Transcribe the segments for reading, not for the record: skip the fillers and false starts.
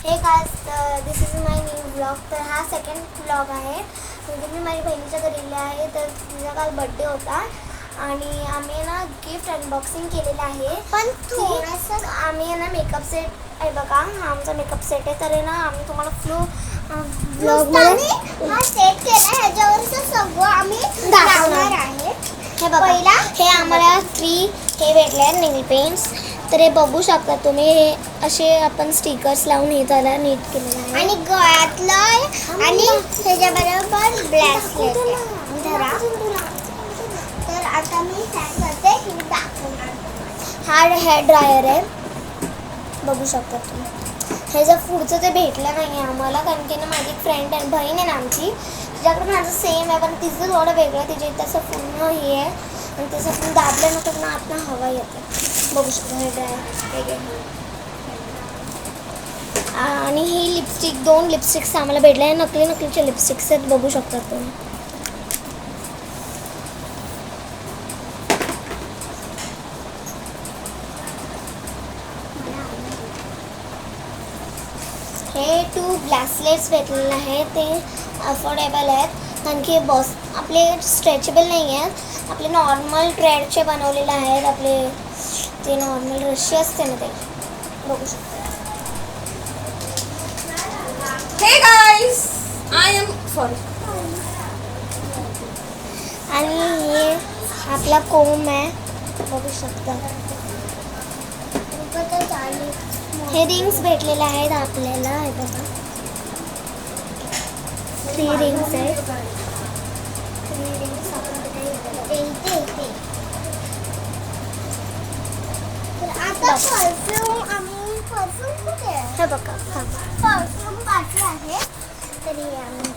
हे काय दिस is my new blog. तर हा सेकंड ब्लॉग आहे. म्हणजे मी माझ्या बहिणीच्या घरी गेले आहे. तर तिचा काल बड्डे होता आणि आम्ही ना गिफ्ट अनबॉक्सिंग केलेलं आहे. पण थोडंसं आम्ही ना मेकअप सेट आहे बघा. हा आमचा मेकअप सेट आहे. तर आहे ना आम्ही तुम्हाला फ्लो ब्लॉगमध्ये हा सेट केला. ह्याच्यावरचं सगळं आम्ही दाखवणार आहे. हे बघा, हे आम्हाला 3 हे भेटले आहेत नेल पेंट्स. तर हे बघू शकता तुम्ही. हे असे आपण स्टिकर्स लावून हे त्याला नीट केलेलं आहे. आणि गळ्यातलं आणि ह्याच्याबरोबर ब्रेसलेट धरा. तर आता मी काय करते हे दाखवणार. हा हेअर ड्रायर आहे, बघू शकता तुम्ही. हे जर पुढचं ते भेटलं नाही आहे आम्हाला, कारण की ना माझी फ्रेंड आहे, बहीण आहे ना आमची, तिच्याकडे माझं सेम आहे पण तिचं थोडं वेगळं आहे. तिच्या इथं असं पूर्ण हे आहे आणि तसं आपण दाबलं ना तर ना आतनं हवा येते. बघू शकता हेअर ड्रायर वेगळे. आणि ही लिपस्टिक 2 लिपस्टिक्स आम्हाला भेटल्या आहे. नकलीचे लिपस्टिक्स आहेत, बघू शकता तुम्ही. हे 2 ब्रेसलेट्स भेटलेले आहेत. ते अफोर्डेबल आहेत कारण की बॉस आपले स्ट्रेचेबल नाही आहेत. आपले नॉर्मल थ्रेडचे बनवलेले आहेत. आपले ते नॉर्मल रशी असते ना ते, बघू शकता. Hey guys, I am sorry. आणि हे आपला कोम आहे, बघू शकता. हे रिंग्स भेटलेले आहेत आपल्याला. हे बघा 3 रिंग्स आहेत. 3 रिंग्स तर आता परफ्यूम आम्ही परफ्यूम कुठे आहे? हे बघा. परफ्यूम बाकी आहे. तरी आम्ही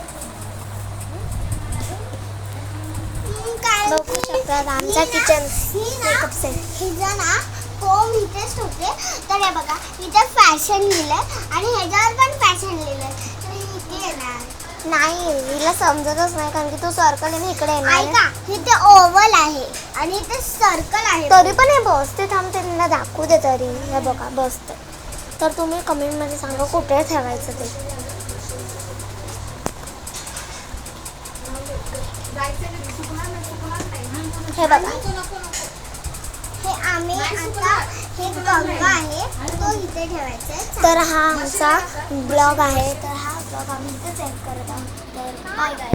काय बघू शकता आमचा किचन ही ना मेकअप सेट. हिचं ना कोम इथेच ठेवते. तर हे बघा इथे फॅशन लिहिलंय आणि ह्याच्यावर पण फॅशन लिहिलंय. तर इथे येणार नाही, हिला समजतच नाही कारण की तो सर्कल आहे इकडे येणार आहे. ऐका, इथे ओव्हल आहे आणि इथे सर्कल आहे. तरी पण हे बसते. थांब त्यांना दाखवू दे तरी. हे बघा बसते. तर तुम्ही कमेंटमध्ये सांगा कुठे ठेवायचं ते. हे बघा, हे आम्ही आता हे कंगवा आहे तो इथे ठेवायचा आहे. तर हा आमचा ब्लॉग आहे. तर हा ब्लॉग आम्ही इथेच एंड करत आहोत. तर बाय बाय.